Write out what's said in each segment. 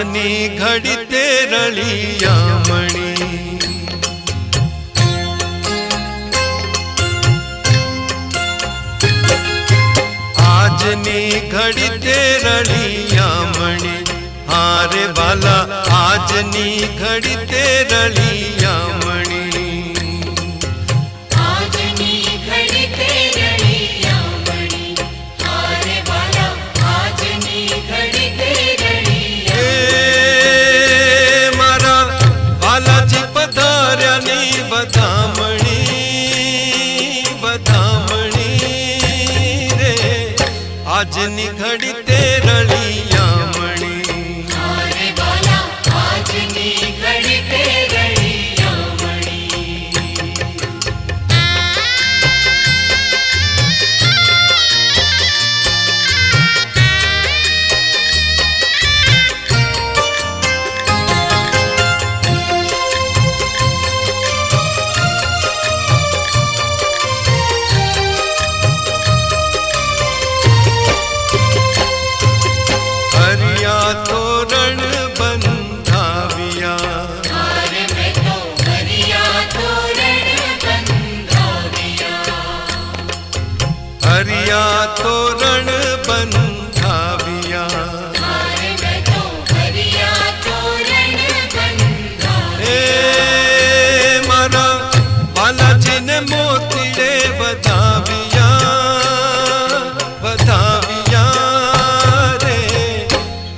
આજની ઘડી તે રળિયામણી આજની ઘડી તે રળિયામણી હારે વાલા આજની ઘડી તે રળિયામણી આજની ઘડી તે રળિયામણી હારે વાલા આજની ઘડી તે તોરણ બંધાવ્યા હારે મેં તો હરિયા તોરણ બંધાવ્યા હરિયા તોરણ બંધાવ્યા હારે મેં તો હરિયા તોરણ બંધાવ્યા એ મારા બાલાજીને મોતીડે વધાવ્યા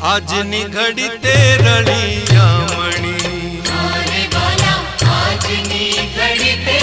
આજની ઘડી તે રળિયામણી હારે વાલા આજની ઘડી તે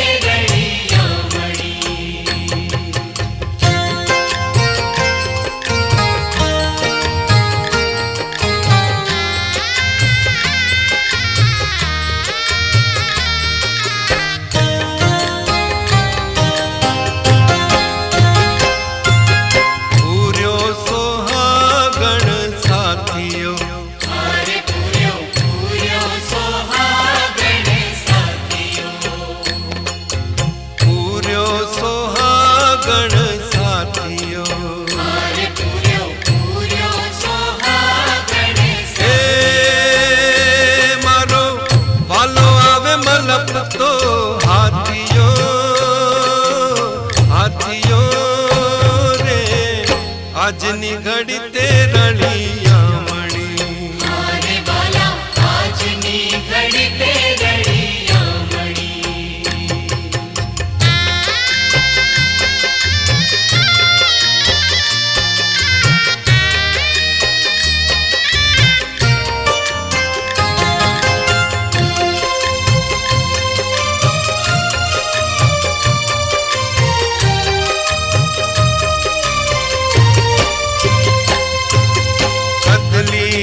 તો હાથીઓ રે આજની ઘડી તે રળિયામણી હારે વાલા આજની ઘડી તે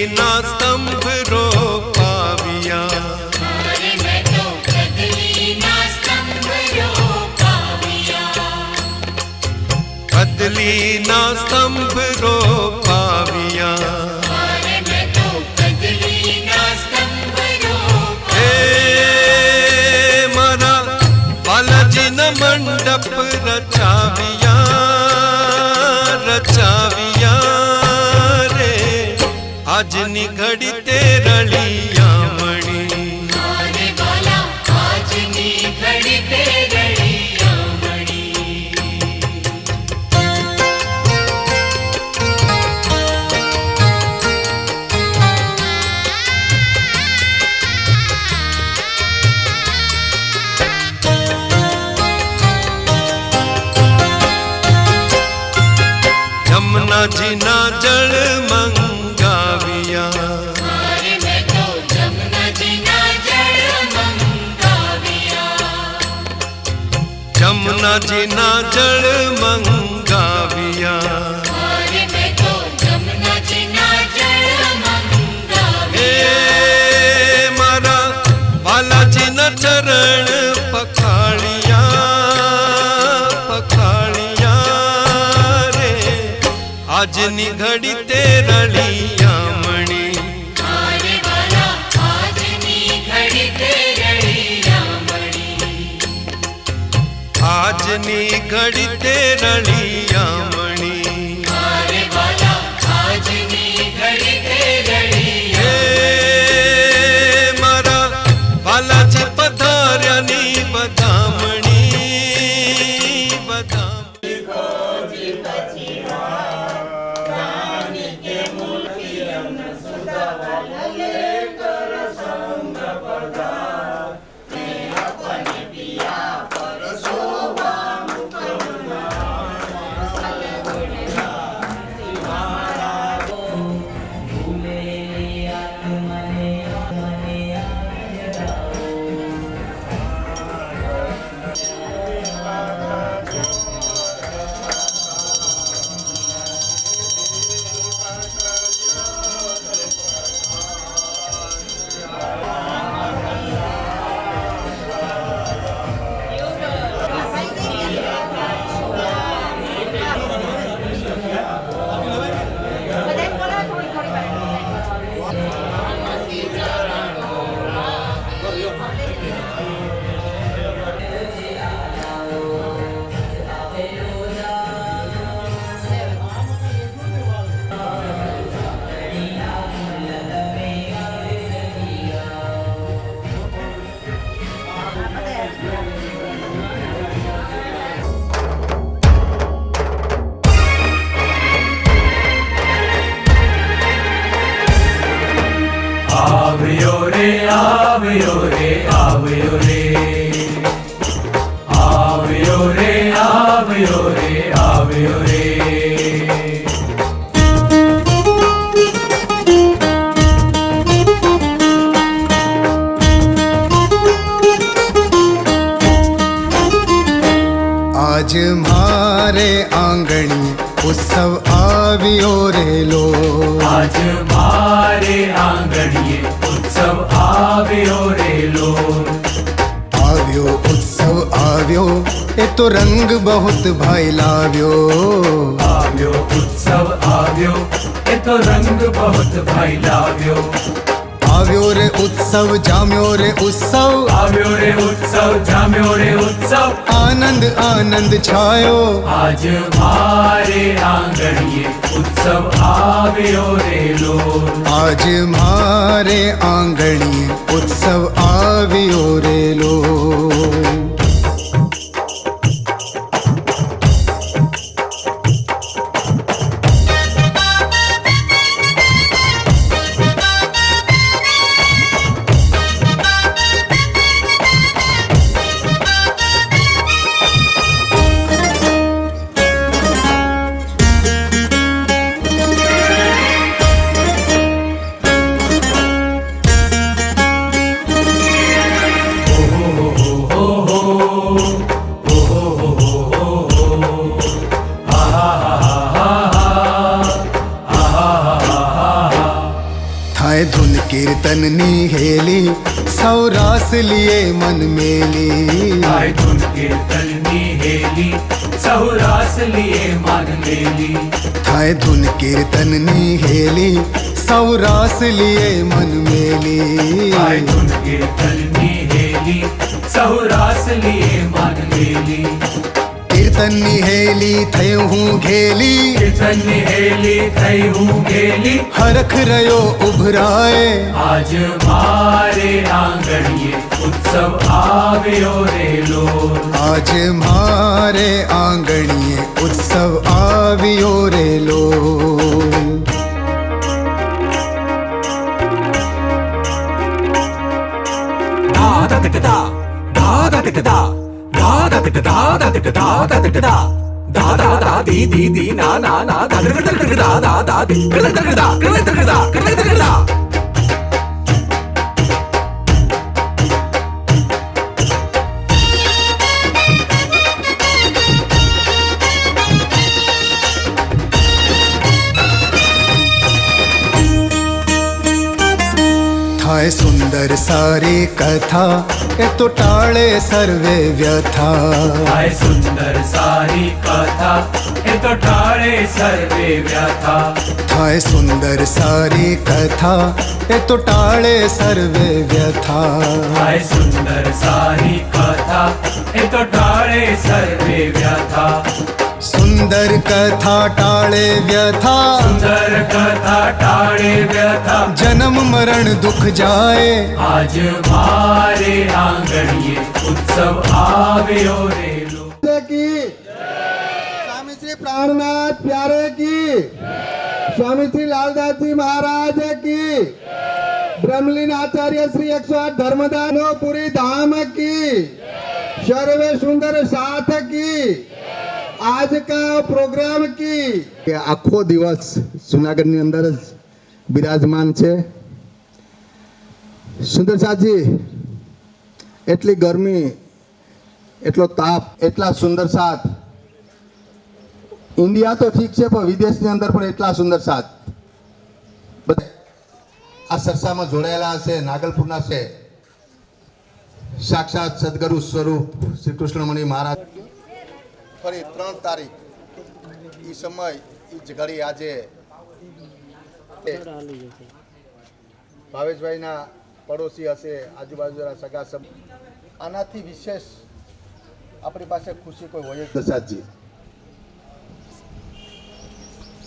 ના સ્તંભ રોપાવ્યા હારે મેં તો કદલીના સ્તંભ રોપાવ્યા કદલીના સ્તંભ રોપાવ્યા હારે મેં તો કદલીના સ્તંભ રોપાવ્યા એ મારા બાલાજીના મંડપ રચાવ્યા આજની ઘડી તે રળિયામણી હારે વાલા આજની ઘડી તે જમનાજીના જળ મંગાવ્યા હારે મેં તો જમનાજીના જળ મંગાવ્યા જમનાજીના જળ મંગાવ્યા હારે મેં તો જમનાજીના જળ મંગાવ્યા એ મારા બાલાજીના ચરણ પખાળિયા રે આજની ઘડી તે રળિયામણી હારે વાલા આજની ઘડી તે રળિયામણી આજની ઘડી તે રળિયામણી હારે વાલા આજની ઘડી તે રળિયામણી આવ્યો રે આવ્યો રે આવ્યો રે આવ્યો રે આવ્યો રે આવ્યો રે आज मारे आंगणी उत्सव આવ્યો રેલો આજ મારે આંગણીએ ઉત્સવ આવ્યો રેલો આવ્યો उत्सव આવ્યો એ તો રંગ બહુત ભાઈ લાવ્યો આવ્યો ઉત્સવ આવ્યો એ તો રંગ બહુત ભાઈ લાવ્યો આવ્યો રે उत्सव જામ્યો રે उत्सव આવ્યો રે ઉત્સવ જામ્યો રે ઉત્સવ આનંદ આનંદ છાયો આજ મારે આંગણીએ ઉત્સવ આવ્યો રેલો આજ મારે આંગણીએ उत्सव આવ્યો રેલો थाय धुन कीर्तन निहेली सौरास लिए मन मेली आय धुन कीर्तन निहेली सहुरास लिए मन मेली थाय धुन कीर्तन निहेली सौरास लिए मन मेली आय धुन कीर्तन निहेली सहुरास लिए मन मेली कीर्तन निहेली थयो हूँ घेली कीर्तन निहेली थई हूँ गेली हरख रयो उभराए आज मारे आंगणिए उत्सव આવ્યો રેલો आज मारे आंगणिए उत्सव આવ્યો રેલો थाय सुंदर सारी कथा ए तो टाळे सर्वे व्यथा आय सुंदर सारी कथा ए तो टाळे सर्वे व्यथा थाय सुंदर सारी कथा ए तो टाळे सर्वे व्यथा आय सुंदर सारी कथा ए तो टाळे सर्वे व्यथा सुंदर कथा टाळे व्यथा सुंदर कथा टाळे व्यथा जन्म मरण दुख जाए आज मारे आंगणिए उत्सव આવ્યો રેલો की स्वामी श्री प्राणनाथ प्यारे की स्वामी श्री लालदास जी महाराज की ब्रह्मलीन आचार्य श्री 108 धर्मदानोपुरी धाम की सर्वे सुंदर साथ की आज का प्रोग्राम की કે આખો દિવસ જુનાગઢની અંદર જ બિરાજમાન છે સુંદર સાજી એટલી ગરમી એટલો તાપ, એટલા સુંદર સાથ. ઇન્ડિયા તો ઠીક છે, પણ વિદેશની અંદર પણ એટલા સુંદર સાથ. બધા આ સરસામાં જોડાયેલા હશે, નાગલપુરના છે. સાક્ષાત સદગુરુ સ્વરૂપ શ્રી કૃષ્ણમણિ મહારાજ. ફરી 3 તારીખ એ સમય એ જ ઘડી આજે ભાવેશભાઈના પડોશી હશે, આજુબાજુના સગા આનાથી વિશેષ આપણી પાસે ખુશી કોઈ હોય જ પ્રસાદજી.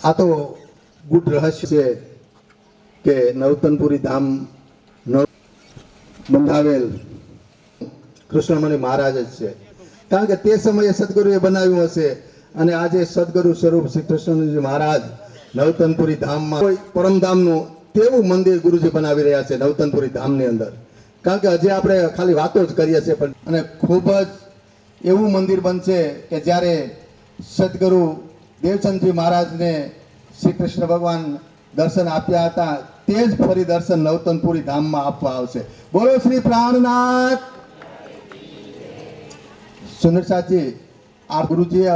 આ તો ગુડ રહસ્ય છે કે નવતનપુરી ધામ બંધાવેલ કૃષ્ણમણિ મહારાજ જ છે. કારણ કે તે સમયે સદગુરુએ બનાવ્યું હશે અને આજે સદગુરુ સ્વરૂપ શ્રી કૃષ્ણજી મહારાજ નવતનપુરી ધામમાં કોઈ પરમધામનું તેવું મંદિર ગુરુજી બનાવી રહ્યા છે નવતનપુરી ધામની અંદર. કારણ કે હજી આપણે ખાલી વાતો જ કરીએ છીએ, પણ અને ખૂબ જ એવું મંદિર બનશે કે જ્યારે સદગુરુ દેવચંદજી મહારાજને શ્રી કૃષ્ણ ભગવાન દર્શન આપ્યા હતા તે જ ફરી દર્શન નવતનપુરી ધામમાં આપવા આવશે. બોલો શ્રી પ્રાણનાથ. સુંદરસાજી, આ ગુરુજીએ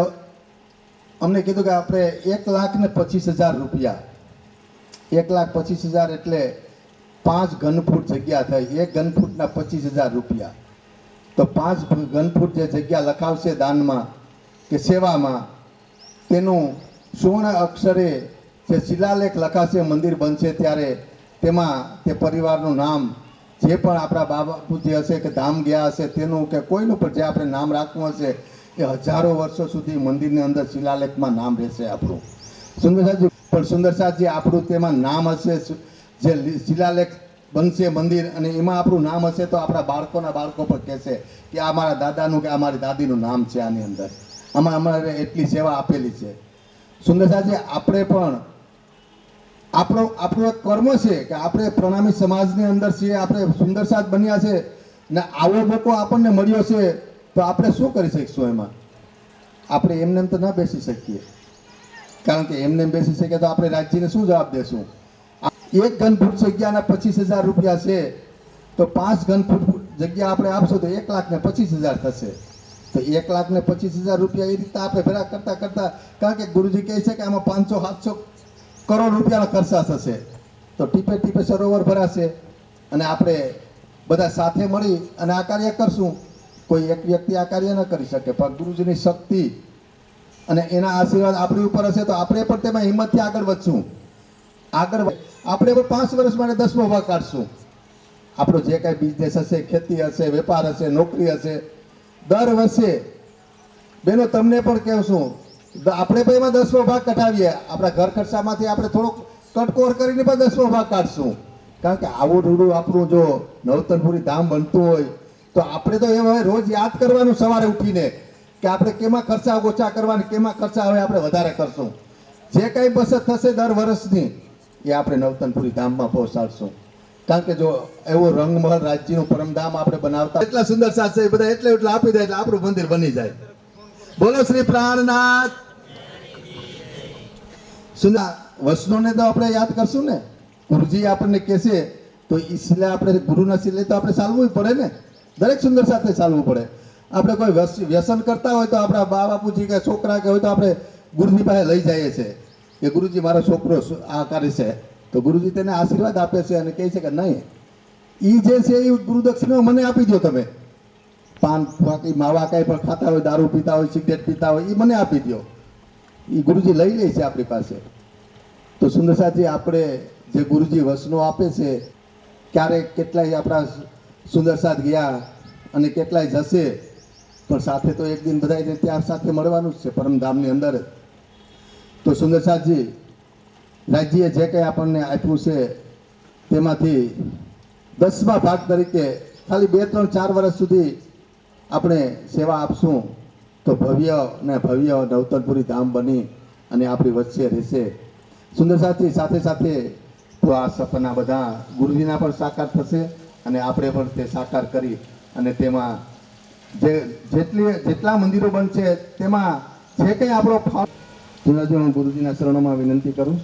અમને કીધું કે આપણે 1,25,000 રૂપિયા, 1,25,000 એટલે 5 ઘનફૂટ જગ્યા થઈ. 1 ઘનફૂટના 25,000 રૂપિયા. તો 5 ઘનફૂટ જે જગ્યા લખાવશે દાનમાં કે સેવામાં, તેનું સુવર્ણ અક્ષરે જે શિલાલેખ લખાશે, મંદિર બનશે ત્યારે તેમાં તે પરિવારનું નામ, જે પણ આપણા બાપુજી હશે કે ધામ ગયા હશે તેનું કે કોઈનું પણ જે આપણે નામ રાખવું હશે એ હજારો વર્ષો સુધી મંદિરની અંદર શિલાલેખમાં નામ રહેશે આપણું. સુંદરસાજી પણ સુંદરસાજી આપણું તેમાં નામ હશે, જે શિલાલેખ બનશે મંદિર, અને એમાં આપણું નામ હશે તો આપણા બાળકોના બાળકો પણ કહેશે કે આ મારા દાદાનું કે આ મારી દાદીનું નામ છે આની અંદર, આમાં અમારે એટલી સેવા આપેલી છે. સુંદરસાજી, આપણે પણ આપણો કર્મ છે કે આપણે પ્રણામી સમાજની અંદર છીએ, આપણે સુંદરસાજ બન્યા છે ને આવો મોકો આપણને મળ્યો છે તો આપણે શું કરી શકીશું? એમાં આપણે એમને એમ તો ન બેસી શકીએ, કારણ કે એમને એમ બેસી શકીએ તો આપણે રાજ્યને શું જવાબ દેશું? 1 ઘનફૂટ જગ્યાના 25,000 રૂપિયા છે, તો 5 ઘનફૂટ જગ્યા આપણે આપશો તો 1,25,000 થશે. તો 1,25,000 રૂપિયા એ રીતે આપણે ભેગા કરતા કરતા, કારણ કે ગુરુજી કહે છે કે આમાં 500-700 કરોડ રૂપિયાનો ખર્ચા થશે, તો ટીપે ટીપે સરોવર ભરાશે અને આપણે બધા સાથે મળી અને આ કાર્ય કરશું. કોઈ એક વ્યક્તિ આ કાર્ય ન કરી શકે, પણ ગુરુજીની શક્તિ અને એના આશીર્વાદ આપણી ઉપર હશે તો આપણે પણ તેમાં હિંમતથી આગળ વધશું. આપણે પણ 5 વર્ષ માટે 10મો ભાગ કાઢશું. આપણો જે કાંઈ બિઝનેસ હશે, ખેતી હશે, વેપાર હશે, નોકરી હશે, દર વર્ષે બેનો તમને પણ કહેશું આપણે પણ એમાં 10મો ભાગ કઢાવીએ. આપણા ઘર ખર્ચામાંથી આપણે થોડોક કટકોર કરીને પણ 10મો ભાગ કાઢશું. કારણ કે આવું રૂડું આપણું જો નવતનપુરી ધામ બનતું હોય તો આપણે તો એ હવે રોજ યાદ કરવાનું સવારે ઉઠીને કે આપણે કેમાં ખર્ચા ઓછા કરવાના, કેમાં ખર્ચા હવે આપણે વધારે કરશું. જે કાંઈ બચત થશે દર વર્ષની એ આપણે નવતનપુરી ધામમાં પહોંચાડશું. કારણ કે જો એવો રંગમહલ રાજ્યનું પરમધામ આપણે બનાવતા એટલા સુંદર સાથ એ બધા એટલે આપી દે એટલે આપણું મંદિર બની જાય. બોલો શ્રી પ્રાણનાથ. સુંદર વસનોને તો આપણે યાદ કરશું ને. ગુરુજી આપણને કહેશે તો એ શિલા આપણે ગુરુના શિલે તો આપણે ચાલવું પડે ને. દરેક સુંદર સાથે ચાલવું પડે. આપણે કોઈ વ્યસન કરતા હોય તો આપણા બા બાપુજી કે છોકરા કે હોય તો આપણે ગુરુજી પાસે લઈ જઈએ છીએ કે ગુરુજી મારો છોકરો આ કરે છે, તો ગુરુજી તેને આશીર્વાદ આપે છે અને કહે છે કે નહીં, એ જે છે એ ગુરુદક્ષિણા મને આપી દો. તમે પાન બાકી માવા કાંઈ પણ ખાતા હોય, દારૂ પીતા હોય, સિગરેટ પીતા હોય, એ મને આપી દો. એ ગુરુજી લઈ લે છે આપણી પાસે. તો સુંદરસાજી, આપણે જે ગુરુજી વસનો આપે છે, ક્યારેક કેટલાય આપણા સુંદરસાદ ગયા અને કેટલાય જશે, પણ સાથે તો એક દિન બધાને ત્યાં સાથે મળવાનું જ છે પરમધામની અંદર. તો સુંદરસાદજી, રાજ્યએ જે કંઈ આપણને આપ્યું છે તેમાંથી 10મા ભાગ તરીકે ખાલી 2, 3, 4 વર્ષ સુધી આપણે સેવા આપશું તો ભવ્ય ને ભવ્ય નવતનપુરી ધામ બની અને આપણી વચ્ચે રહેશે. સુંદરસાદજી, સાથે સાથે તો આ સપના બધા ગુરુજીના પણ સાકાર થશે અને આપણે પણ તે સાકાર કરી અને તેમાં જેટલા મંદિરો બનશે તેમાં જે કંઈ આપણો હું ગુરુજીના શરણોમાં વિનંતી કરું.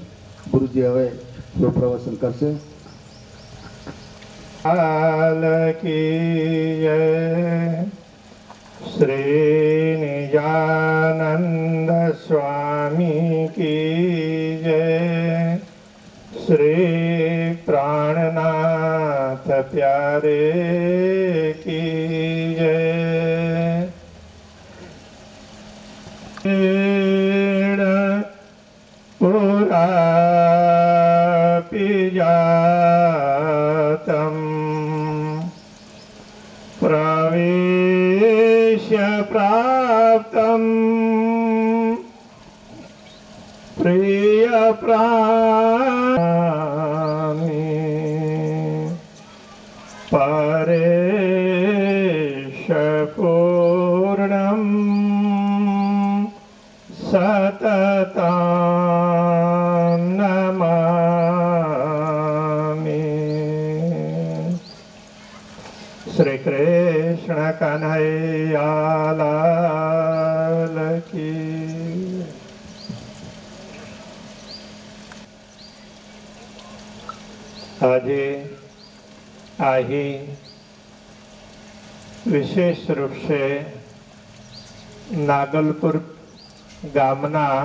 ગુરુજી હવે થોડું પ્રવચન કરશે. श्री निजानंद स्वामी की जय। श्री प्राणनाथ प्यारे की जय। पुरा पिजातम प्रवेश्य प्राप्तम प्रिय प्राणी परेश पूर्णम सततं नमामि। श्री कृष्ण कन्हैया लाल की। આજે અહીં વિશેષ રૂપ से નાગલપુર ગામના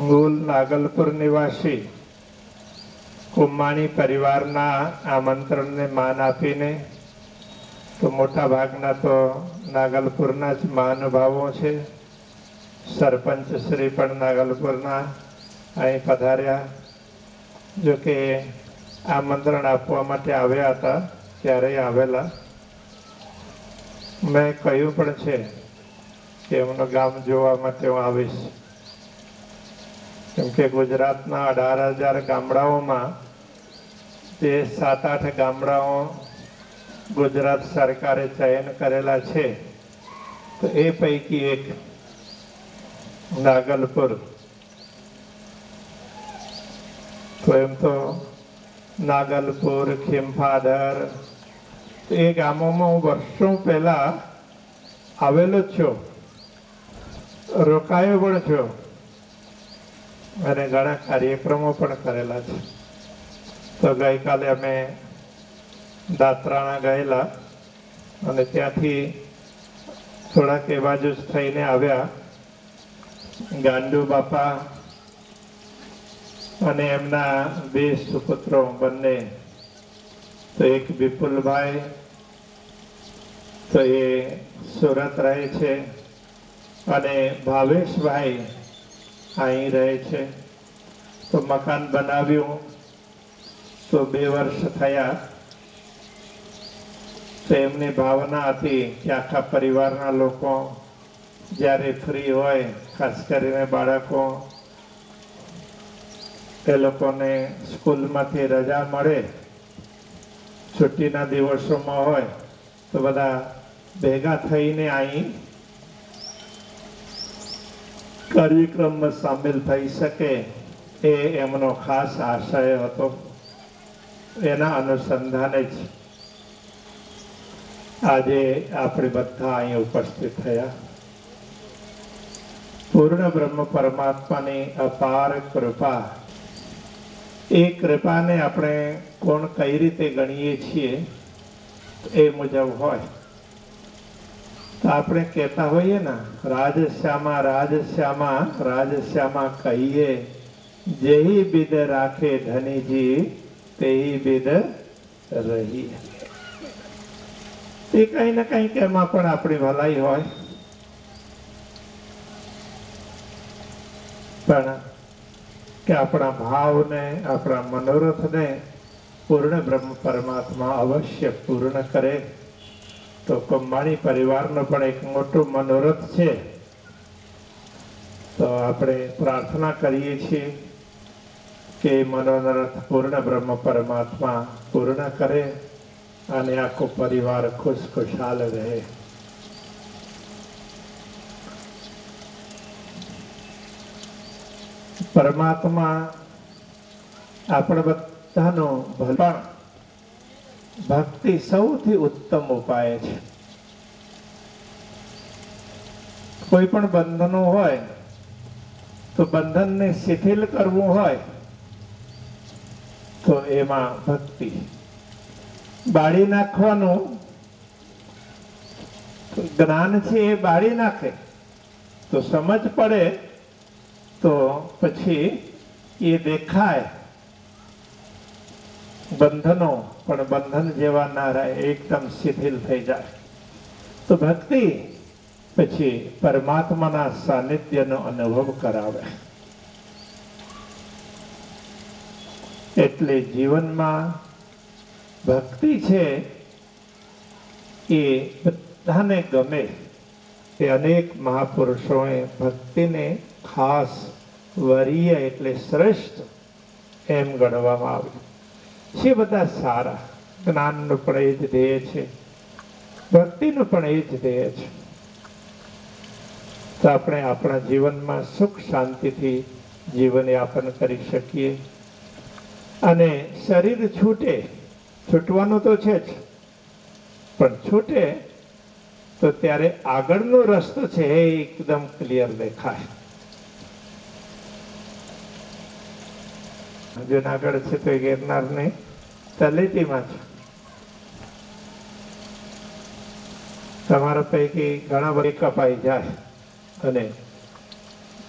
મૂળ નાગલપુર નિવાસી કુમાણી પરિવારના આમંત્રણને માન આપીને તો મોટા ભાગના તો નાગલપુરના જ મહાનુભાવો છે. સરપંચ શ્રી પણ નાગલપુરના અહીં પધાર્યા. જો કે આમંત્રણ આપવા માટે આવ્યા હતા ત્યારે આવેલા. મેં કહ્યું પણ છે કે એમનું ગામ જોવા માટે હું આવીશ, કેમ કે ગુજરાતના 18,000 ગામડાઓમાં જે 7-8 ગામડાઓ ગુજરાત સરકારે ચયન કરેલા છે તો એ પૈકી એક નાગલપુર. તો એમ તો નાગલપુર, ખીમફાદર એ ગામોમાં હું વર્ષો પહેલા આવેલો જ છું, રોકાયો પણ છું અને ઘણા કાર્યક્રમો પણ કરેલા છે. તો ગઈકાલે અમે દાત્રાણા ગયેલા અને ત્યાંથી થોડાક એ બાજુ જ થઈને આવ્યા. ગાંડુ બાપા અને એમના 2 સુપુત્રો બંને, તો એક વિપુલભાઈ તો એ સુરત રહે છે અને ભાવેશભાઈ અહીં રહે છે. તો મકાન બનાવ્યું તો 2 વર્ષ થયા. તો એમની ભાવના હતી કે આખા પરિવારના લોકો જ્યારે ફ્રી હોય, ખાસ કરીને બાળકો, એ લોકોને સ્કૂલમાંથી રજા મળે, છુટ્ટીના દિવસોમાં હોય તો બધા ભેગા થઈને અહીં કાર્યક્રમમાં સામેલ થઈ શકે, એ એમનો ખાસ આશય હતો. એના અનુસંધાને જ આજે આપણે બધા અહીં ઉપસ્થિત થયા. પૂર્ણ બ્રહ્મ પરમાત્માની અપાર કૃપા. એ કૃપાને આપણે કોણ કઈ રીતે ગણીએ છીએ એ મુજબ હોય તો આપણે કહેતા હોઈએ ને, રાજશ્યામા રાજશ્યામા રાજશ્યામા કહીએ, જેહી બિદ રાખે ધનીજી તેહી બિદ રહી. એ કઈ ને કઈક એમાં પણ આપણી ભલાઈ હોય. પણ કે આપણા ભાવને, આપણા મનોરથને પૂર્ણ બ્રહ્મ પરમાત્મા અવશ્ય પૂર્ણ કરે. તો કુંભાણી પરિવારનો પણ એક મોટું મનોરથ છે. તો આપણે પ્રાર્થના કરીએ છીએ કે મનોરથ પૂર્ણ બ્રહ્મ પરમાત્મા પૂર્ણ કરે અને આખો પરિવાર ખુશખુશાલ રહે. પરમાત્મા આપણે બધાનો ભલા. ભક્તિ સૌથી ઉત્તમ ઉપાય છે. કોઈ પણ બંધનો હોય તો બંધનને શિથિલ કરવું હોય તો એમાં ભક્તિ. બાળી નાખવાનું જ્ઞાન છે એ બાળી નાખે તો સમજ પડે તો પછી એ દેખાય બંધનો, પણ બંધન જેવા ના રહે, એકદમ શિથિલ થઈ જાય. તો ભક્તિ પછી પરમાત્માના સાનિધ્યનો અનુભવ કરાવે. એટલે જીવનમાં ભક્તિ છે એ બધાને ગમે. તે અનેક મહાપુરુષોએ ભક્તિને ખાસ વરીય એટલે શ્રેષ્ઠ એમ ગણવામાં આવ્યું છે. બધા સારા, જ્ઞાનનું પણ એ જ ધ્યેય છે, ભક્તિનું પણ એ જ ધ્યેય છે. તો આપણે આપણા જીવનમાં સુખ શાંતિથી જીવનયાપન કરી શકીએ. અને શરીર છૂટે, છૂટવાનું તો છે જ, પણ છૂટે તો ત્યારે આગળનો રસ્તો છે એ એકદમ ક્લિયર દેખાય. જુનાગઢ છે તો ગિરનારની તલેટીમાં છે. તમારા પૈકી ઘણા બધા કપાઈ જાય અને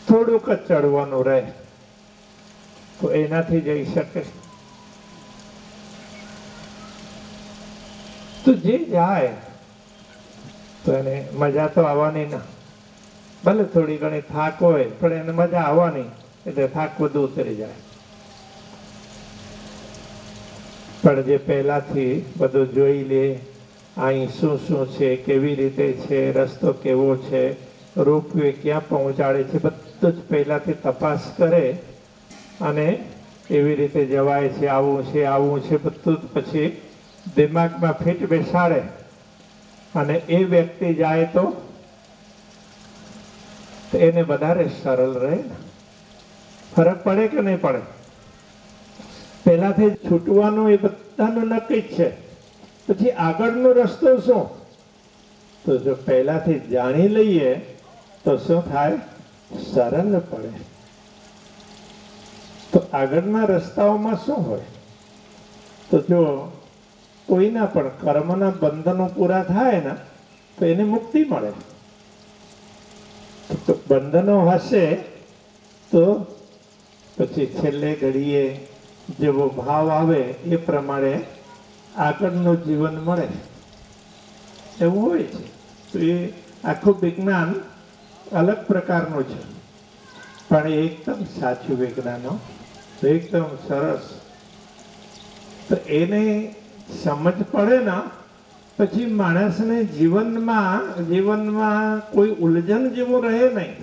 થોડુંક જ ચડવાનું રહે તો એનાથી જઈ શકે. તો જે જાય તો એને મજા તો આવવાની ના. ભલે થોડી ઘણી થાક હોય પણ એને મજા આવવાની, એટલે થાક બધું ઉતરી જાય. પણ જે પહેલાથી બધું જોઈ લે, અહીં શું શું છે, કેવી રીતે છે, રસ્તો કેવો છે, રોપવે ક્યાં પહોંચાડે છે, બધું જ પહેલાથી તપાસ કરે અને એવી રીતે જવાય છે, આવું છે બધું જ પછી દિમાગમાં ફિટ બેસાડે. અને એ વ્યક્તિ જાય તો એને વધારે સરળ રહે ને. ફરક પડે કે નહીં પડે? પહેલાથી છૂટવાનું એ બધાનું નક્કી જ છે. પછી આગળનો રસ્તો શું? તો જો પહેલાથી જાણી લઈએ તો શું થાય? સરળ પડે. તો આગળના રસ્તાઓમાં શું હોય? તો જો કોઈના પણ કર્મના બંધનો પૂરા થાય ને તો એને મુક્તિ મળે. તો બંધનો હશે તો પછી છેલ્લે ઘડીએ જેવો ભાવ આવે એ પ્રમાણે આગળનું જીવન મળે, એવું હોય છે. તો એ આખું વિજ્ઞાન અલગ પ્રકારનું છે, પણ એ એકદમ સાચું વિજ્ઞાન, એકદમ સરસ. તો એને સમજ પડે ને પછી માણસને જીવનમાં કોઈ ઉલઝન જેવું રહે નહીં.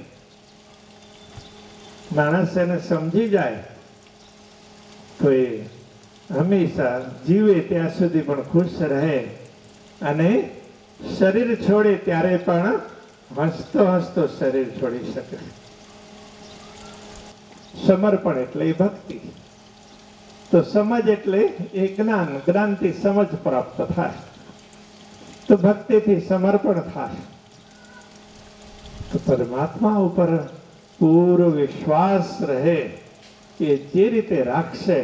માણસ એને સમજી જાય તો એ હંમેશા જીવે ત્યાં સુધી પણ ખુશ રહે અને શરીર છોડે ત્યારે પણ હસતો હસતો શરીર છોડી શકે. સમર્પણ એટલે એ ભક્તિ. તો સમજ એટલે એ જ્ઞાન, જ્ઞાનથી સમજ પ્રાપ્ત થાય, તો ભક્તિથી સમર્પણ થાય. તો પરમાત્મા ઉપર પૂરો વિશ્વાસ રહે કે જે રીતે રાખશે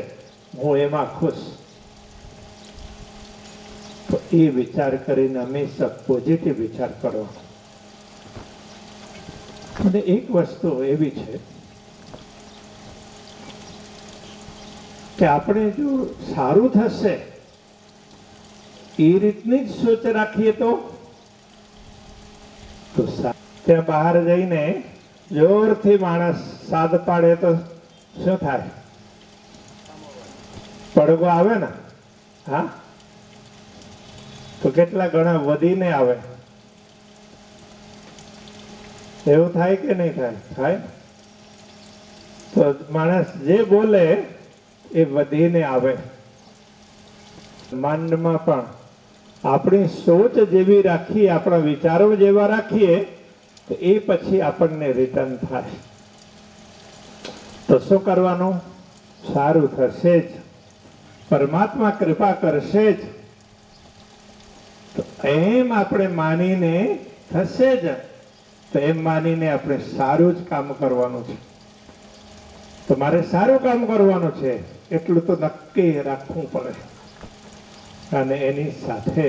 હું એમાં ખુશ. તો એ વિચાર કરીને હંમેશા પોઝિટિવ વિચાર કરવાનો. અને એક વસ્તુ એવી છે કે આપણે જો સારું થશે એ રીતની જ સોચ રાખીએ તો ત્યાં બહાર જઈને જોરથી માણસ સાદ પાડે તો શું થાય? પડઘો આવે ને, હા, તો કેટલા ગણા વધીને આવે. એવું થાય કે નહીં થાય? થાય. તો માણસ જે બોલે એ વધીને આવે. માંડમાં પણ આપણી સોચ જેવી રાખીએ, આપણા વિચારો જેવા રાખીએ તો એ પછી આપણને રિટર્ન થાય. તો શું કરવાનું? સારું થશે જ, પરમાત્મા કૃપા કરશે જ. તો એમ આપણે માનીને થશે જ, તો એમ માનીને આપણે સારું જ કામ કરવાનું છે. તો મારે સારું કામ કરવાનું છે એટલું તો નક્કી રાખવું પડે. અને એની સાથે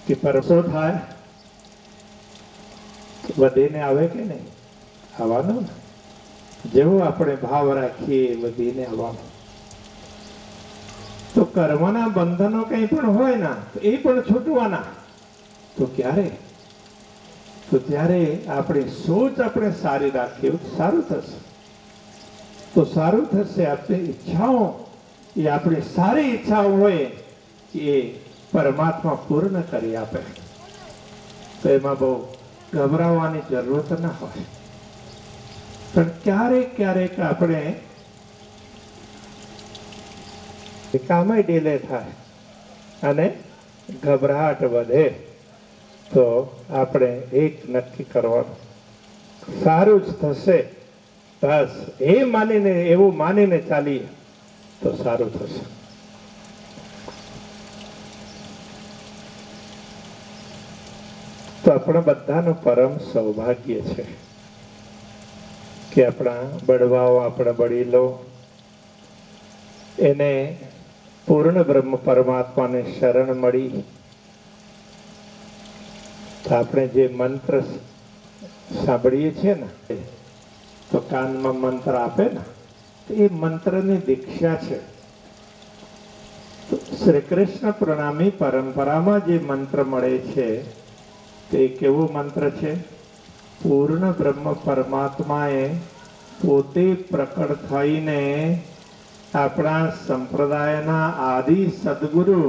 કે પરસો થાય વધીને આવે કે નહીં? આવવાનું ને. જેવો આપણે ભાવ રાખીએ એ વધીને આવવાનું. તો કર્મના બંધનો કંઈ પણ હોય ને એ પણ છૂટવાના. તો ક્યારે? તો જ્યારે આપણી સોચ આપણે સારી રાખીએ સારું થશે. તો સારું થશે. આપણી ઈચ્છાઓ એ આપણી સારી ઈચ્છાઓ હોય એ પરમાત્મા પૂર્ણ કરી આપે. તો એમાં બહુ ગભરાવાની જરૂરત ના હોય. પણ ક્યારેક ક્યારેક આપણે કામે ડીલે થાય અને ગભરાટ વધે તો આપણે એક નક્કી કરવાનું, સારું જ થશે બસ એ માનીને, એવું માનીને ચાલીએ તો સારું થશે. તો આપણા બધાનું પરમ સૌભાગ્ય છે કે આપણા બળવાઓ, આપણા વડીલો એને પૂર્ણ બ્રહ્મ પરમાત્માને શરણ મળી. તો આપણે જે મંત્ર સાંભળીએ છીએ ને, તો કાનમાં મંત્ર આપે ને, એ મંત્રની દીક્ષા છે. શ્રી કૃષ્ણ પ્રણામી પરંપરામાં જે મંત્ર મળે છે તે કેવો મંત્ર છે? પૂર્ણ બ્રહ્મ પરમાત્માએ પોતે પ્રકટ થઈને આપણા સંપ્રદાયના આદિ સદગુરુ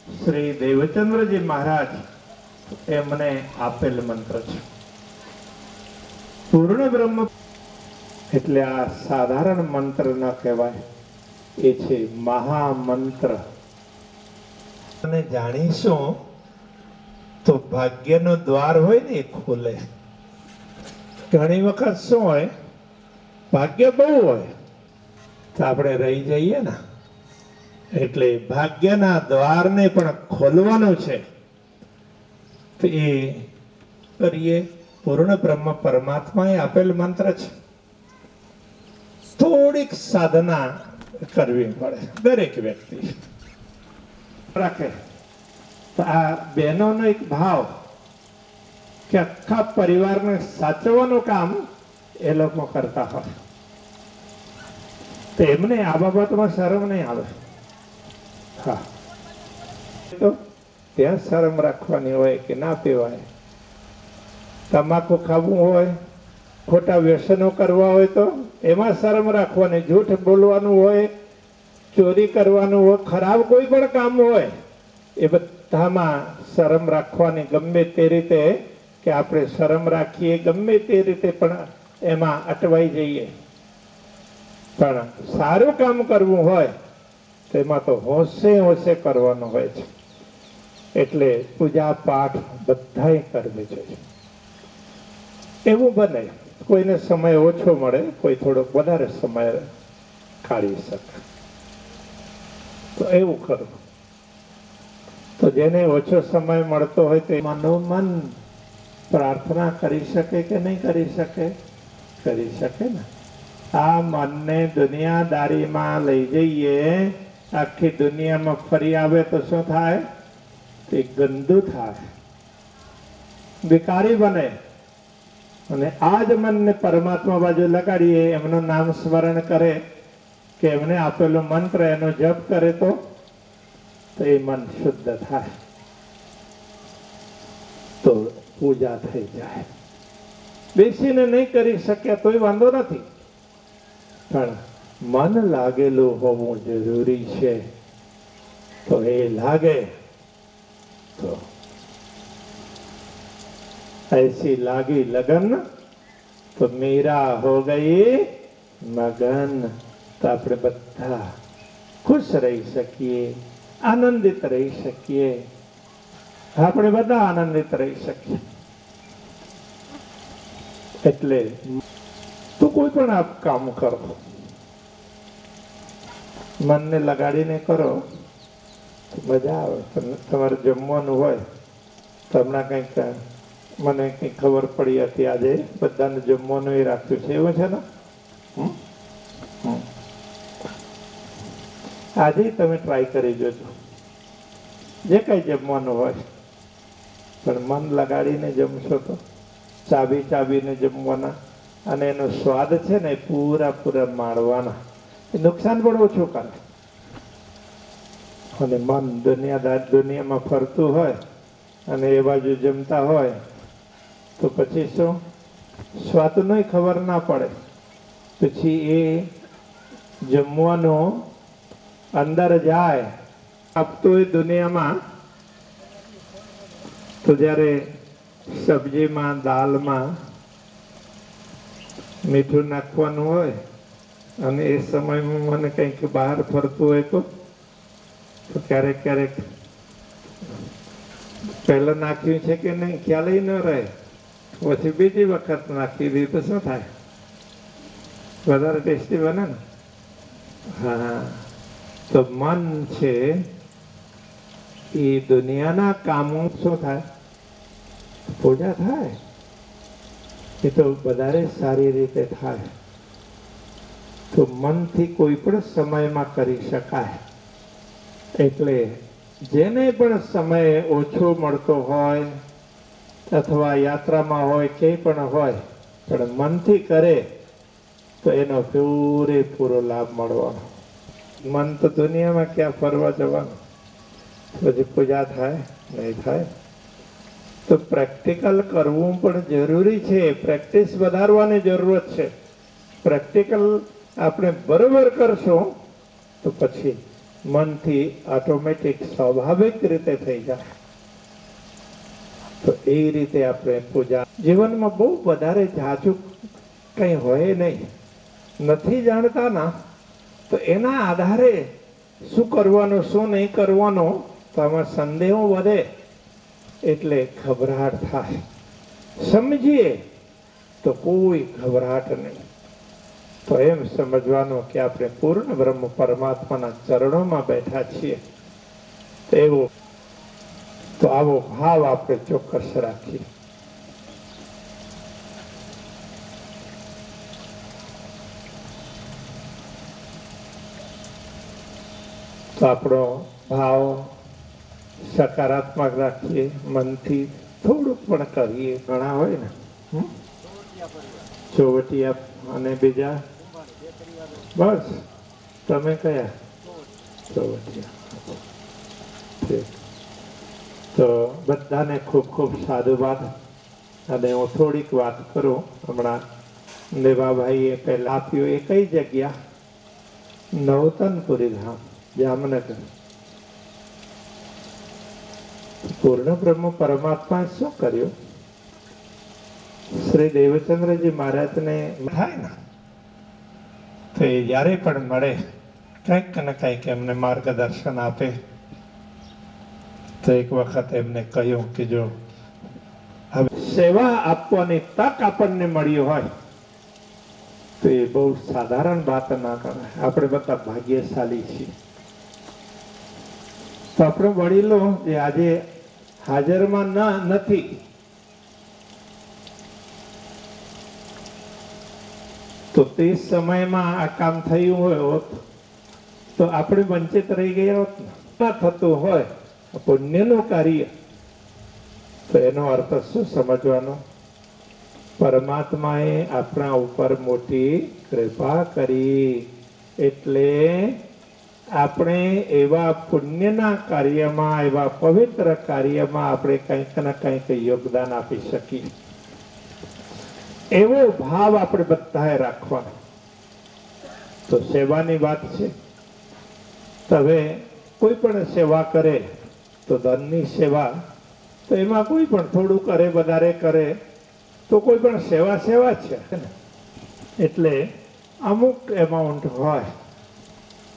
શ્રી દેવચંદ્રજી મહારાજ એમને આપેલ મંત્ર છે. પૂર્ણ બ્રહ્મ એટલે આ સાધારણ મંત્ર ન કહેવાય, એ છે મહામંત્ર. અને જાણીશું તો ભાગ્યનો દ્વાર હોય ને એ ખોલે. ઘણી વખત શું હોય, ભાગ્ય બહુ હોય તો આપણે રહી જઈએ ને, એટલે ભાગ્યના દ્વારને પણ ખોલવાનું છે. તો એ કરીએ. પૂર્ણ બ્રહ્મ પરમાત્માએ આપેલ મંત્ર છે. થોડીક સાધના કરવી પડે દરેક વ્યક્તિ રાખે. તો આ બહેનોનો એક ભાવ કે આખા પરિવારને સાચવવાનું કામ એ લોકો કરતા હોય, તો એમને આ બાબતમાં શરમ નહીં આવે. હા, તો ત્યાં શરમ રાખવાની હોય કે ના પીવાય, તમાકુ ખાવું હોય, ખોટા વ્યસનો કરવા હોય તો એમાં શરમ રાખવાની, જૂઠ બોલવાનું હોય, ચોરી કરવાનું હોય, ખરાબ કોઈ પણ કામ હોય એ બધામાં શરમ રાખવાની. ગમે તે રીતે કે આપણે શરમ રાખીએ, ગમે તે રીતે પણ એમાં અટવાઈ જઈએ. પણ સારું કામ કરવું હોય તેમાં તો હોંશે હોંશે કરવાનું હોય છે. એટલે પૂજા પાઠ બધાય કરવી જોઈએ. એવું બને કોઈને સમય ઓછો મળે, કોઈ થોડોક વધારે સમય કાઢી શકે, તો એવું કરવું. તો જેને ઓછો સમય મળતો હોય તો મનોમન પ્રાર્થના કરી શકે કે નહીં કરી શકે? કરી શકે ને. આ મનને દુનિયાદારીમાં લઈ જઈએ, આખી દુનિયામાં ફરી આવે તો શું થાય? તે ગંદુ થાય, વિકારી બને. અને આ જ મનને પરમાત્મા બાજુ લગાડીએ, એમનું નામ સ્મરણ કરે કે એમને આપેલો મંત્ર એનો જપ કરે તો એ મન શુદ્ધ થાય, તો પૂજા થઈ જાય. બેસીને નહીં કરી શક્યા તોય વાંધો નથી, પણ મન લાગેલું હોવું જરૂરી છે. તો એ લાગે તો ऐसी लागी लगन तो मेरा हो गई मगन. તો આપણે બધા ખુશ રહી શકીએ, આનંદિત રહી શકીએ. આપણે બધા આનંદિત રહી શકીએ. એટલે તો કોઈ પણ આપ કામ કરો, મનને લગાડીને કરો તો મજા આવે. તમારે જમવાનું હોય તો હમણાં કંઈક મને કંઈક ખબર પડી હતી, આજે બધાને જમવાનું એ રાખ્યું છે, એવું છે ને? આજે તમે ટ્રાય કરી જોજો, જે કઈ જમવાનું હોય, પણ મન લગાડીને જમશો તો ચાવીને જમવાના અને એનો સ્વાદ છે ને એ પૂરા માણવાના. એ નુકસાન પણ ઓછું કરે. અને મન દુનિયામાં ફરતું હોય અને એ બાજુ જમતા હોય તો પછી શું સ્વાદનો ખબર ના પડે. પછી એ જમવાનો અંદર જાય આપતો એ દુનિયામાં તો જ્યારે સબ્જીમાં દાલમાં મીઠું નાખવાનું હોય અને એ સમયમાં મને કંઈક બહાર ફરતું હોય તો ક્યારેક પહેલા નાખ્યું છે કે નહીં ખ્યાલ ન રહે. પછી બીજી વખત નાખી દીધું તો શું થાય? વધારે ટેસ્ટી બને ને. હા, તો મન છે એ દુનિયાના કામો શું થાય? પૂજા થાય. એ તો વધારે સારી રીતે થાય. તો મનથી કોઈ પણ સમયમાં કરી શકાય. એટલે જેને પણ સમય ઓછો મળતો હોય અથવા યાત્રામાં હોય કે પણ હોય પણ મનથી કરે તો એનો પૂરેપૂરો લાભ મળવાનો. મન તો દુનિયામાં ક્યાં ફરવા જવાનું, પછી પૂજા થાય નહીં થાય. તો પ્રેક્ટિકલ કરવું પણ જરૂરી છે. પ્રેક્ટિસ વધારવાની જરૂરત છે. પ્રેક્ટિકલ આપણે બરોબર કરશું તો પછી મનથી ઓટોમેટિક સ્વાભાવિક રીતે થઈ જાય. તો એ રીતે આપણે પૂજા જીવનમાં બહુ વધારે ઝાઝું કંઈ હોય નહીં. નથી જાણતા ના તો એના આધારે શું કરવાનું શું નહીં કરવાનું તો આમાં સંદેહો વધે એટલે ગભરાટ થાય. સમજીએ તો કોઈ ગભરાટ નહીં. તો એમ સમજવાનું કે આપણે પૂર્ણ બ્રહ્મ પરમાત્માના ચરણોમાં બેઠા છીએ. તો આવો ભાવ આપણે ચોક્કસ રાખીએ. તો આપણો ભાવ સકારાત્મક રાખીએ. મનથી થોડુંક પણ કરીએ. ઘણા હોય ને ચોવટિયા અને બીજા બસ તમે કયા ચોવટિયા. તો બધાને ખૂબ ખૂબ સાધુવાદ. અને હું થોડીક વાત કરું. હમણાં દેવાભાઈએ પહેલા આપ્યું એ કઈ જગ્યા? નવતનપુરી ધામ, જામનગર. પૂર્ણ બ્રહ્મ પરમાત્માએ શું કર્યું? શ્રી દેવચંદ્રજી મહારાજને થાય ને તો એ જ્યારે પણ મળે કંઈક ને કંઈક એમને માર્ગદર્શન આપે. તો એક વખત એમને કહ્યું કે જો હવે સેવા આપવાની તક આપણને મળી હોય તો એ બહુ સાધારણ વાત ના કરે. આપણે બધા ભાગ્યશાળી છીએ. તો આપણે વડીલો જે આજે હાજરમાં નથી તો તે સમયમાં આ કામ થયું હોય હોત તો આપણે વંચિત રહી ગયા હોત ને. થતું હોય પુણ્યનું કાર્ય તો એનો અર્થ શું સમજવાનો? પરમાત્માએ આપણા ઉપર મોટી કૃપા કરી એટલે આપણે એવા પુણ્યના કાર્યમાં એવા પવિત્ર કાર્યમાં આપણે કંઈક ને કંઈક યોગદાન આપી શકીએ. એવો ભાવ આપણે બધાએ રાખવાનો. તો સેવાની વાત છે. તો હવે કોઈ પણ સેવા કરે તો ધનની સેવા તો એમાં કોઈ પણ થોડું કરે વધારે કરે તો કોઈ પણ સેવા છે. એટલે અમુક એમાઉન્ટ હોય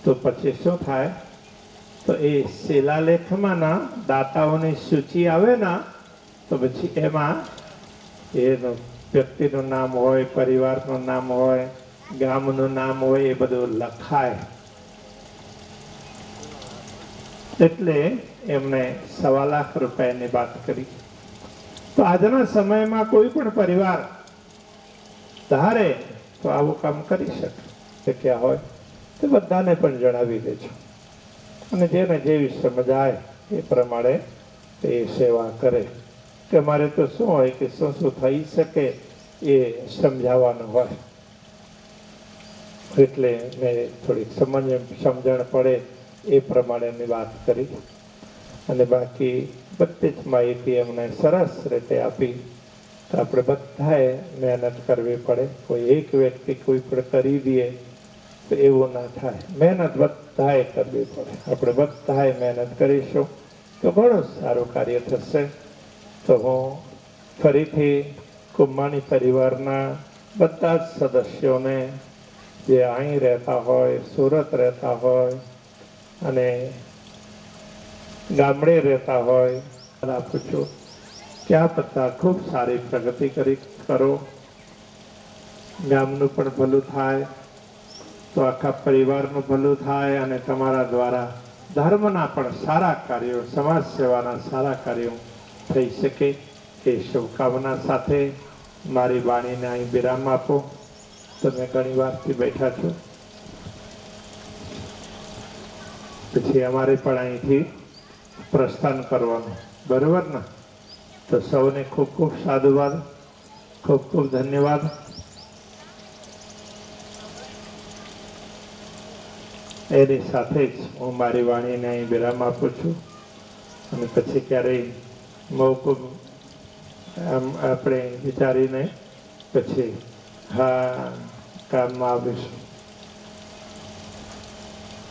તો પછી શું થાય? તો એ શિલાલેખમાંના દાતાઓની સૂચિ આવે ને તો પછી એમાં એનું વ્યક્તિનું નામ હોય, પરિવારનું નામ હોય, ગામનું નામ હોય, એ બધું લખાય. એટલે એમને 1.25 લાખ રૂપિયાની વાત કરી. તો આજના સમયમાં કોઈ પણ પરિવાર ધારે તો આવું કામ કરી શકે. ક્યાં હોય તે બધાને પણ જણાવી દેજો અને જેને જેવી સમજાય એ પ્રમાણે એ સેવા કરે. કે મારે તો શું હોય કે શું શું થઈ શકે એ સમજાવવાનું હોય, એટલે મેં થોડીક સમજણ પડે એ પ્રમાણેની વાત કરી અને બાકી બધી જ માહિતી એમને સરસ રીતે આપી. તો આપણે બધાએ મહેનત કરવી પડે. કોઈ એક વ્યક્તિ કોઈ પણ કરી દે તો એવું ના થાય. મહેનત બધાએ કરવી પડે. આપણે બધાએ મહેનત કરીશું તો ઘણું સારું કાર્ય થશે. તો હું ફરીથી કુંભાણી પરિવારના બધા જ સદસ્યોને જે અહીં રહેતા હોય, સુરત રહેતા હોય અને ગામડે રહેતા હોય આપું છું કે આ બધા ખૂબ સારી પ્રગતિ કરો. ગામનું પણ ભલું થાય તો આખા પરિવારનું ભલું થાય અને તમારા દ્વારા ધર્મના પણ સારા કાર્યો, સમાજ સેવાના સારા કાર્યો થઈ શકે એ શુભકામના સાથે મારી વાણીને અહીં વિરામ આપો. તમે ઘણી વારથી બેઠા છો, પછી અમારે પણ અહીંથી પ્રસ્થાન કરવાનું, બરોબર ને? તો સૌને ખૂબ ખૂબ સાધુવાદ, ખૂબ ખૂબ ધન્યવાદ. એની સાથે જ હું મારી વાણીને અહીં વિરામ આપું છું અને પછી ક્યારેય મોકૂફ આપણે વિચારીને પછી ગામમાં આવીશું.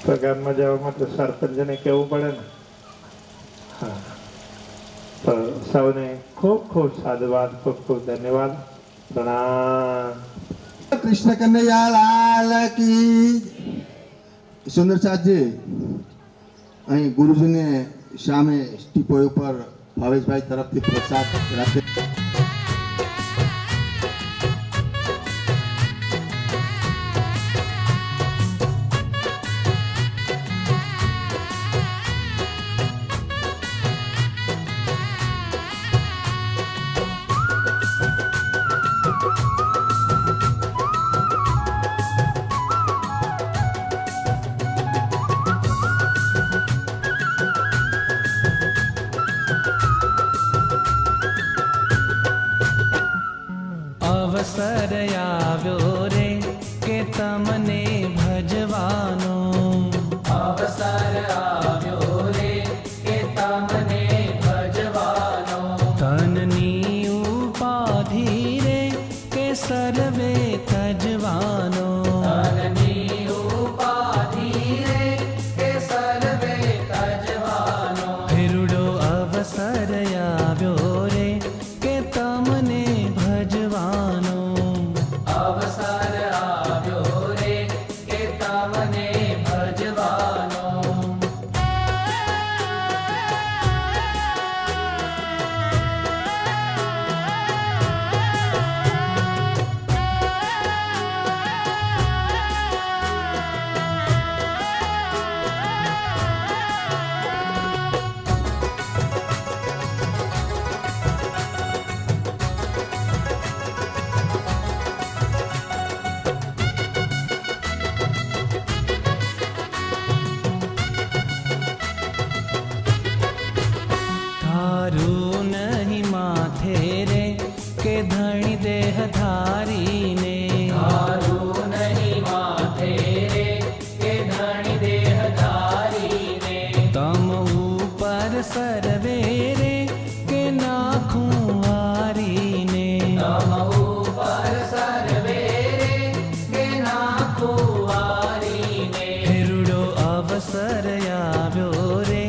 તો ગામમાં જવા માટે સરપંચને કહેવું પડે ને. હા, તો સૌને ખૂબ ખૂબ સાધુવાદ, ખૂબ ખૂબ ધન્યવાદ. પ્રણામ. કૃષ્ણ કનૈયા લાલ કી. સુંદર સાહેબજી અહીં ગુરુજીને સામે સ્ટીપો ઉપર ભાવેશભાઈ તરફથી પ્રસાદ રાખે. અવસર આવ્યો રે કે તમને ભજવાનો, અવસર આવ્યો રે કે તમને ભજવાનો. તનની ઉપાધિ રે કે સર્વે તજવાનો, તનની ઉપાધિ રે કે સર્વે તજવાનો. ફેરુડો અવસર આવ્યો રે કે તમને ભજવાનો, અવસર આવ્યો રે કે તમને ભજવાનો. થારું નહીં માથે રે કે ધણી દેહ ધારીને, થારું નહીં માથે રે કે ધણી દેહ ધારીને. તમ ઉપર સર્વે રે કે નાખું હારીને, તમ ઉપર સર્વે રે કે નાખું હારીને. ફેરુડો અવસર આવ્યો રે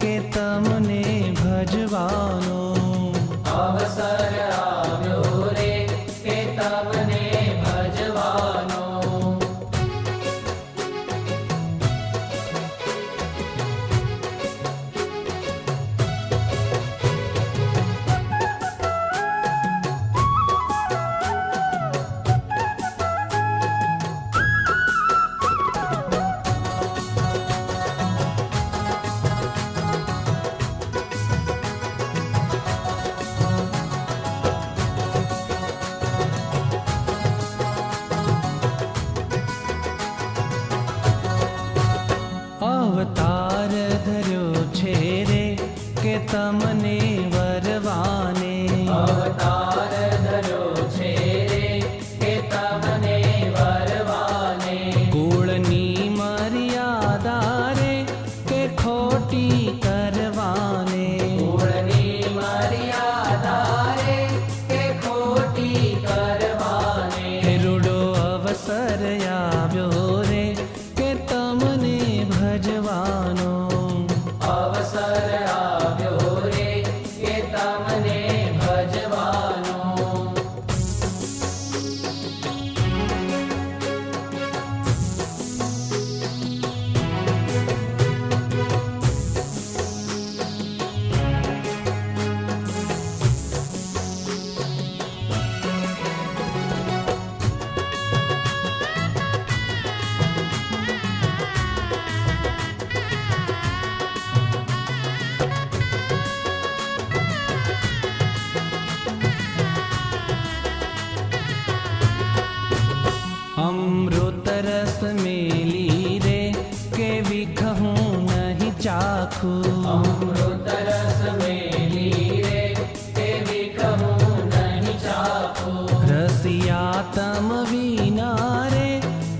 કે તમને ભજવાનો, અવસર આવ્યો રે કે તમને ભજવાનો. અવતાર ધર્યો છે રે કે તમને વરવાને, રાખું અમૃત રસ મેલી રે એવી કહું નહીં ચાખું રસિયા તમ વિના રે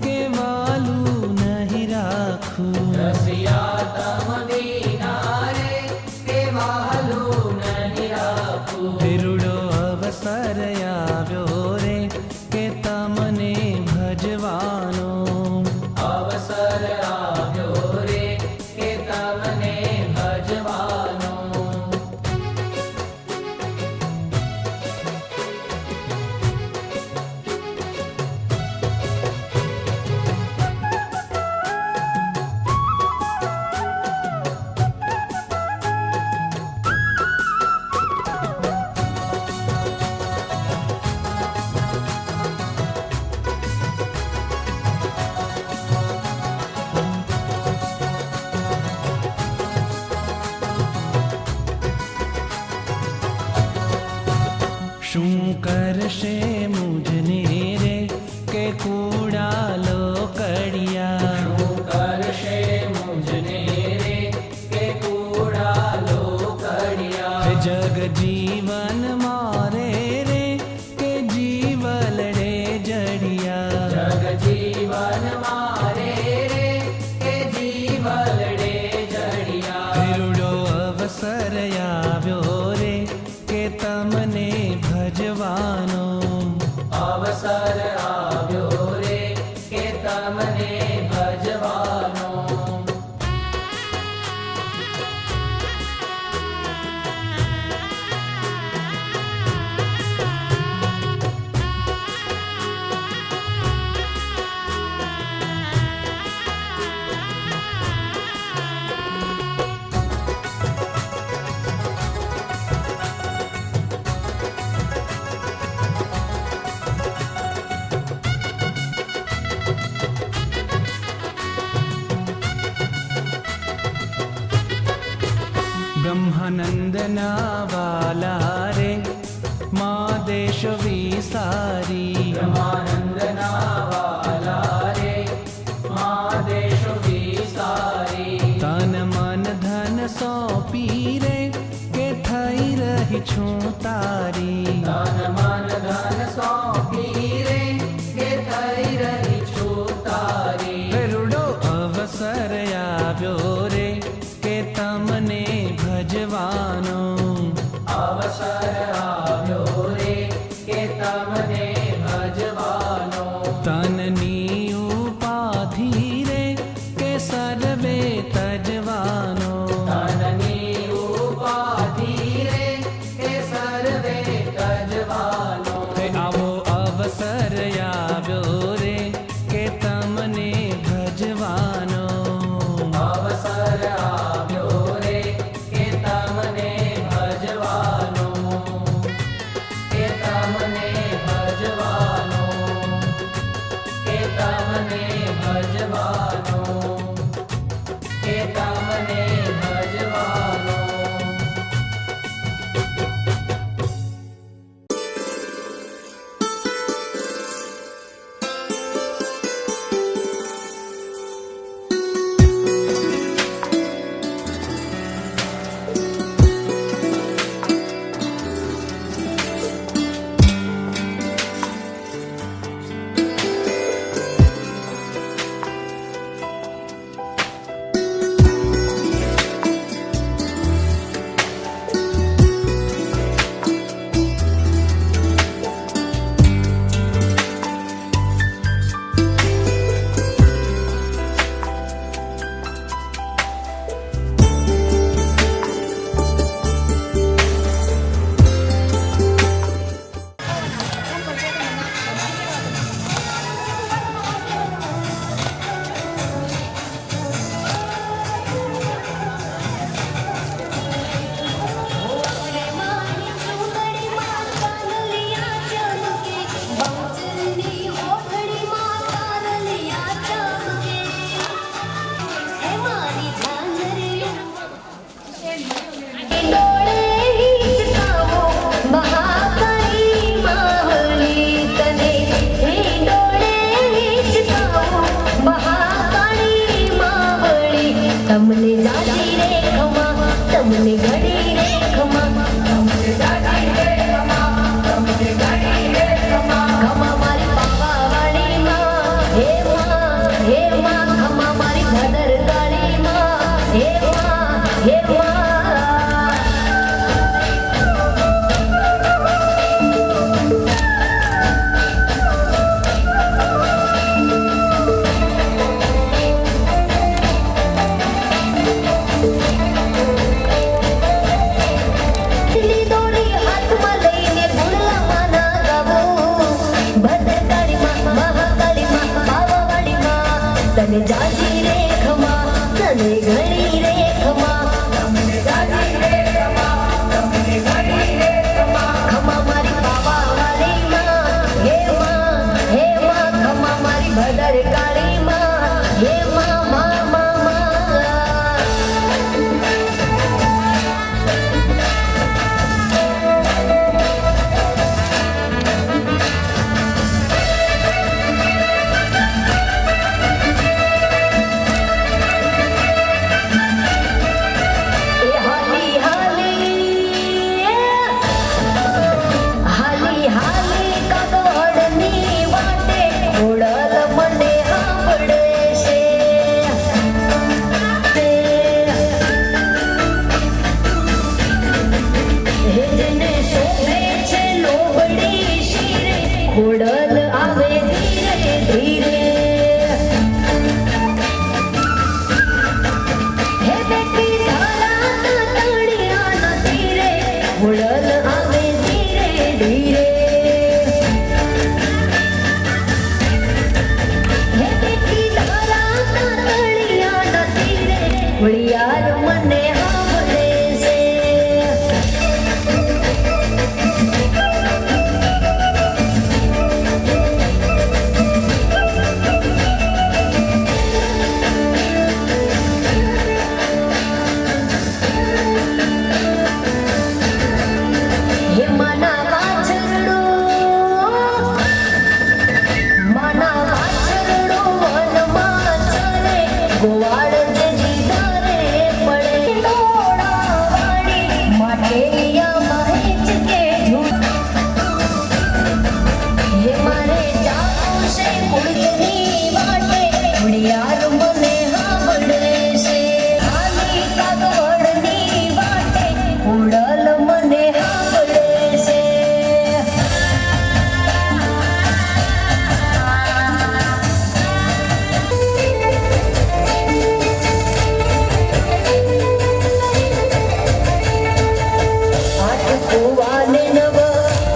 કે વાલું નહીં રાખું રસિયા તમ દીના રે કે વાલું નહીં રાખું વિરુડો અવસર આવ્યો રે કે તમને ભજવાનો અવસર આવ્યો રે કે તમને ભજવાનો શું કરશે મુજને રે કે કૂડા લોકડિયા શું કરશે મુજને રે કે કૂડા લોકડિયા જગ જીવન મારે રે કે જીવલડે જડિયા જગ જીવન મારે રે કે જીવલડે જડિયા વિરુડો અવસર આવ્યો રે કે તમને ભજવાનો અવસર આવ્યો રે કે તમને ભજવાનો બ્રહ્માનંદના વાલા રે મા દેશ વિસારી બ્રહ્માનંદના વાલા રે મહાદેશ વિસારી તન મન ધન સોંપી રે કે થઈ રહી છું તારી તન મન ધન સોંપી રે કે થઈ રહી છું તારી વિરુડો અવસર આવ્યો રે કે તમને ભજવાનો અવસર આવ્યો રે કે તમને ભજવાનો તનની ઉપાધિ રે કે સર્વે તજવાનો તનની ઉપાધિ રે કે સર્વે તજવાનો તે આવો અવસર આવ્યો રે કે તમને ભજવાનો અવસર આવ્યો રે કે તમને ભજવાનો કે તમને ભજવાનો તને જાજી રે ખમા તને ઘણી રે ખમા તમને જાજી રે ખમા તમને ઘણી રે ખમા મારી બાબા વાલી માં હે માં ખમા મારી ભદર કાળી માં હે માં ખોડલ આવે ધીરે ધીરે હે બેટી તારા તળિયા નથી રે ખોડલ આવે ધીરે ધીરે હે બેટી તારા તળિયા નથી રે ખોડિયાર મને સાંભળે છે ગોવાળ જીધા રે પડે ડોળા વાળી માટેલિયા મહેચ કે ઝૂઠ હે મારે જાવું છે કુળની વાટે કુળિયાર મને સાંભળે છે ખાલી કાગવડની વાટે કુડલ મને સાંભળે છે કુવાને નવ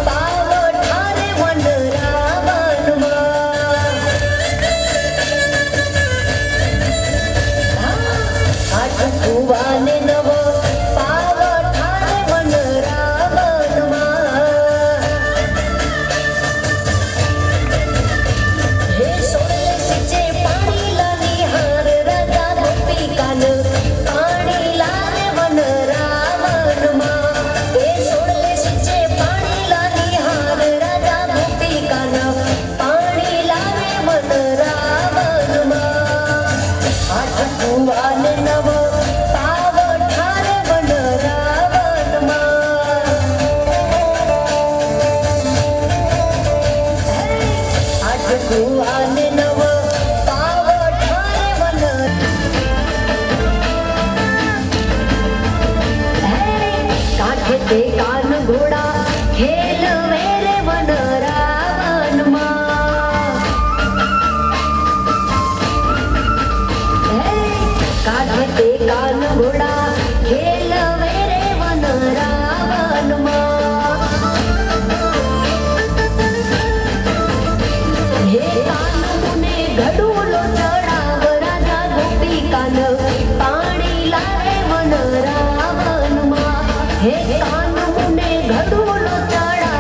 પાવ ઠારે વનરાવનમાં આઠ કુવાને નવ પાવ ઠારે વનરાવનમાં હે સોળે સિંચે પાણી લાની હાર રાજા ગોપિકાન પાણી લારે વનરાવનમાં પાણી લાવે મન રાવણમાં આઠ કુવાને નવ પાવ ઠારે વન રાવણમાં આઠ કુવાને નવ પાવ ઠારે વન કાઠે તે કાન ઘોડા ખેલ વેરે વન કાઢતે કાન ઘોડા ખેલ વેરે વન રાવણમાં હે કાન મુને ઘડુલો ચડાવ રાજા ગોપિકાન પાણી લાવે વન રાવણમાં હે કાન મુને ઘડુલો ચડાવ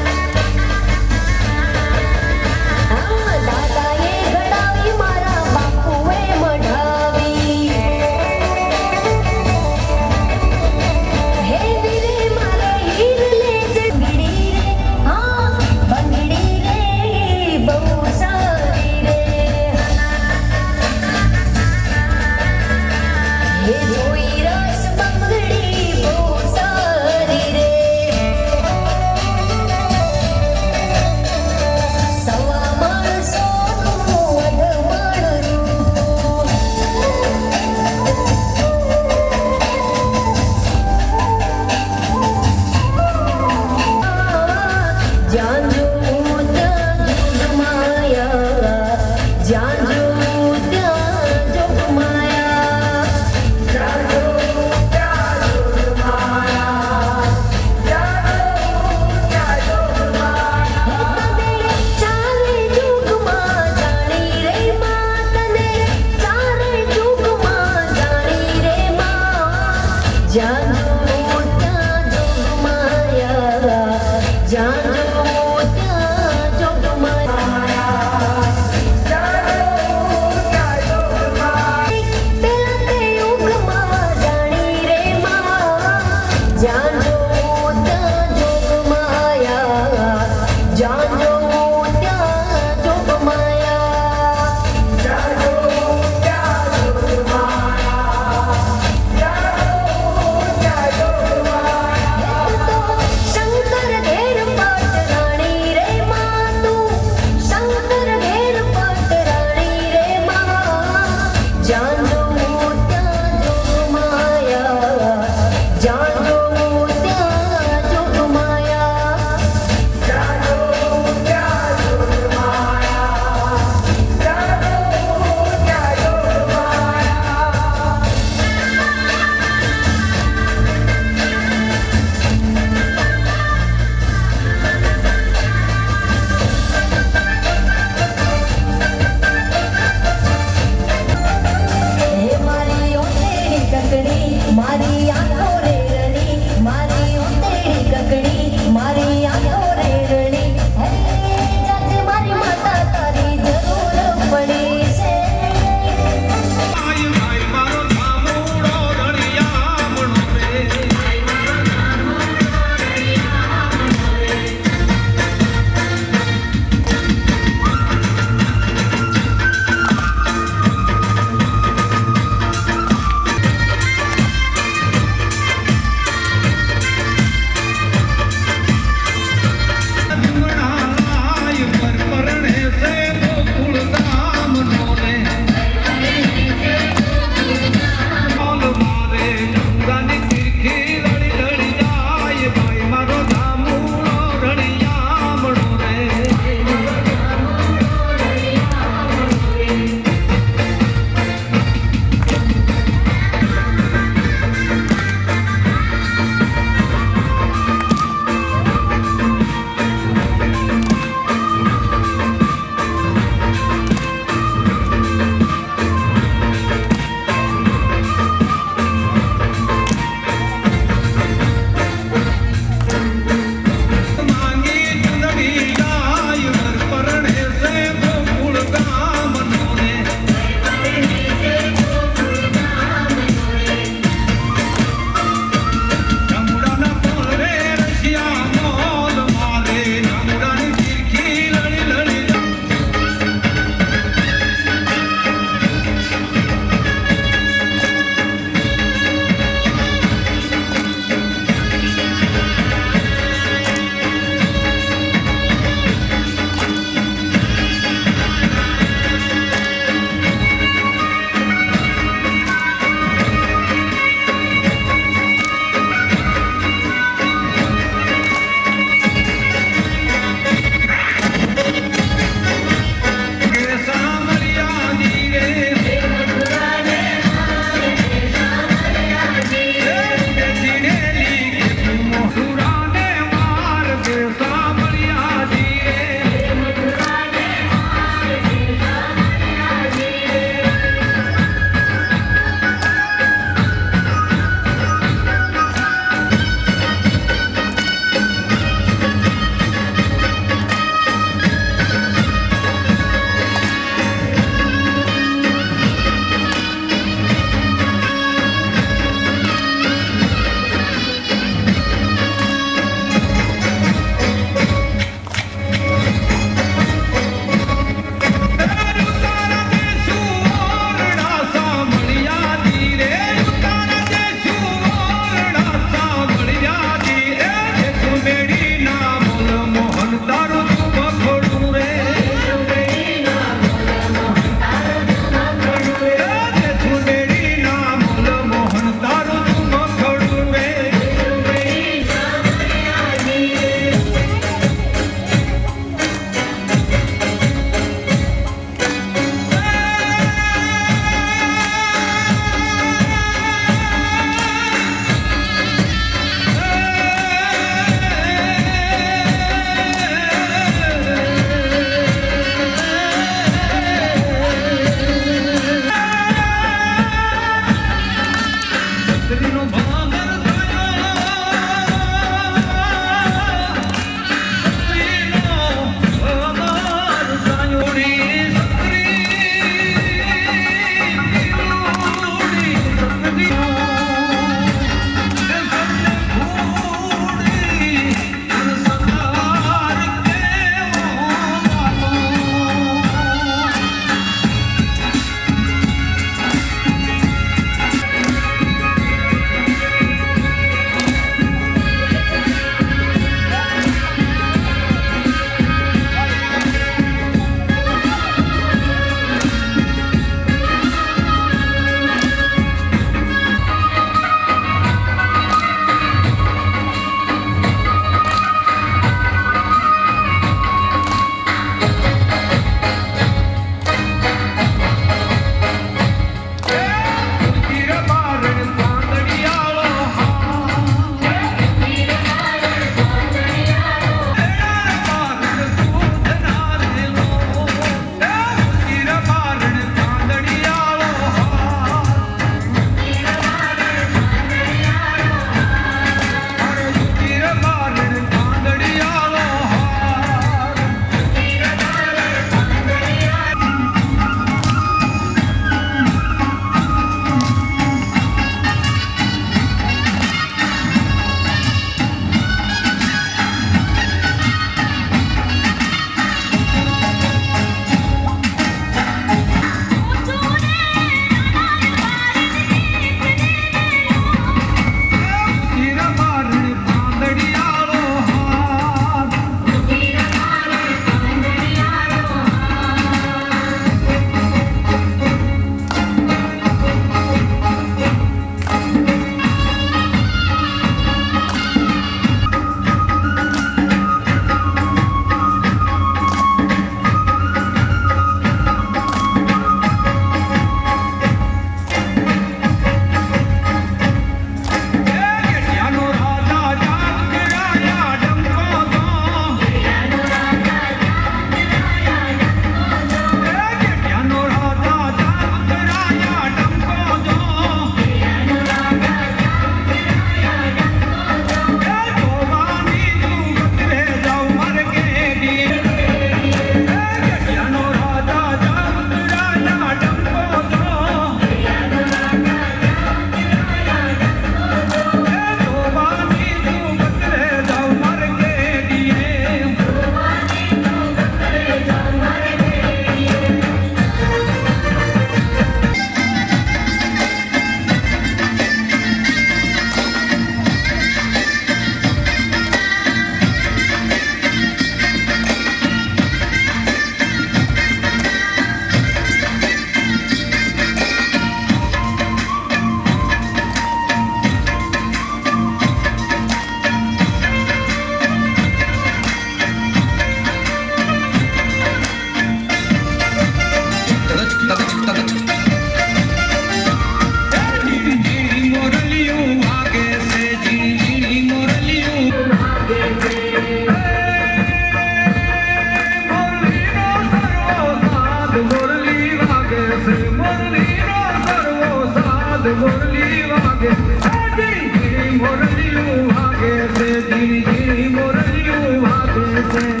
વાગે ઝીણી ઝીણી મોરલીયું વાગે છે ઝીણી ઝીણી મોરલીયું વાગે છે